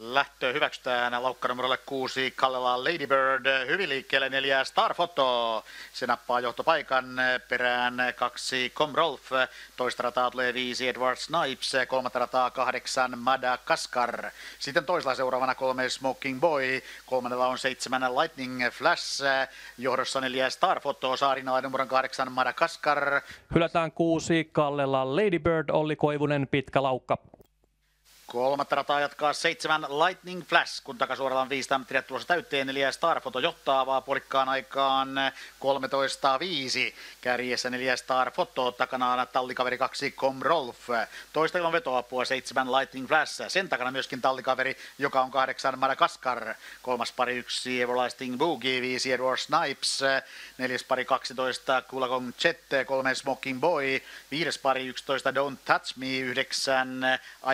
Lähtö hyväksytään laukka numerolle 6 Kallela Ladybird, hyvin liikkeelle 4 Star Photo. Se nappaa johtopaikan perään 2 Comrolf, toista rataa tulee 5 Edward Snipes, kolmatta rataa 8 Madagaskar. Sitten toisella seuraavana 3 Smoking Boy, kolmannella on 7 Lightning Flash, johdossa 4 Star Photo, Saarinalainen numeron 8 Madagaskar. Hylätään 6 Kallela Ladybird, Olli Koivunen, pitkä laukka. Kolmatta rataa jatkaa 7 Lightning Flash, kun takasuoralla on 5 metriä tulossa täyteen. 4 Star Photo johtaa puolikkaan aikaan 13.5. Kärjessä 4 Star Photo, takana tallikaveri 2 Comrolf. Toista ilman vetoapua 7 Lightning Flash. Sen takana myöskin tallikaveri, joka on 8 Madagaskar. Kolmas pari 1 Everlasting Boogie, 5 Edward Snipes. Neljäs pari 12 Kulakong Jet, 3 Smoking Boy. Viides pari 11 Don't Touch Me, 9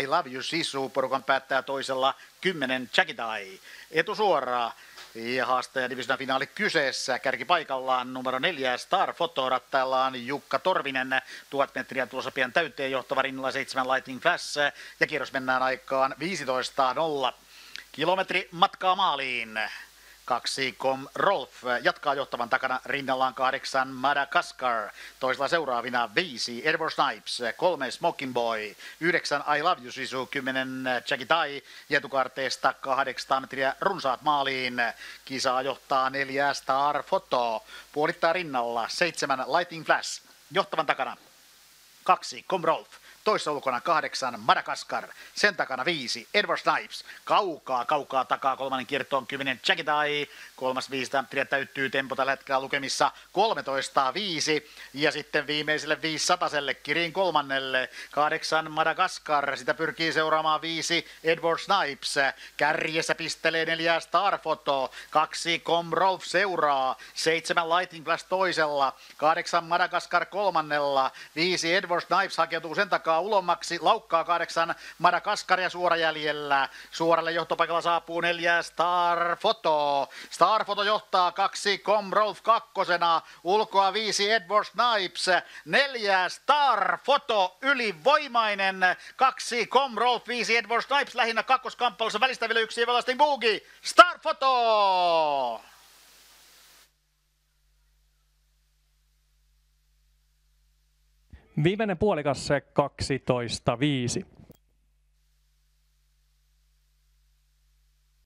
I Love You Sisu. Porukan päättää toisella 10 Jackie etusuoraa. Ja haastaja divisionan finaali kyseessä. Kärki paikallaan numero 4 Star Photo, rattaillaan Jukka Torvinen. 1000 metriä tulossa pian täyteen, johtava rinnalla 7 Lightning Flash. Ja kierros mennään aikaan 15.0. Kilometri matkaa maaliin. 2 Comrolf jatkaa johtavan takana, rinnallaan 8 Madagaskar, toisella seuraavina 5 Edward Snipes, 3 Smoking Boy, 9 I Love You Sisu, 10 Jackie ja etukarteesta 8 metriä runsaat maaliin. Kisaa johtaa 4 Star Photo, puolittaa rinnalla 7 Lightning Flash, johtavan takana 2 Comrolf. Toissa ulkona 8 Madagaskar, sen takana 5 Edward Snipes, kaukaa takaa kolmannen kiertoon 10 Jackie, kolmas 5 metriä täyttyy, tempo tällä hetkellä lukemissa 13.5 ja sitten viimeiselle 500 Kiriin kolmannelle 8 Madagaskar, sitä pyrkii seuraamaan 5 Edward Snipes, kärjessä pistelee 4 Star Photo, 2 Comrolf seuraa, 7 Lightning Flash toisella, 8 Madagaskar kolmannella, 5 Edward Snipes hakeutuu sen takaa ulommaksi, laukkaa 8 Madagaskar ja suora jäljellä. Suoralle johtopaikalla saapuu 4 Star Photo. Star Photo johtaa 2 Comrolf kakkosena, ulkoa 5 Edward Snipes, 4 Star Photo ylivoimainen, 2 Comrolf, 5 Edward Snipes lähinnä kakkoskamppailussa, välistä vielä 1 Everlasting Boogie. Star Photo! Viimeinen puolikas 12.5.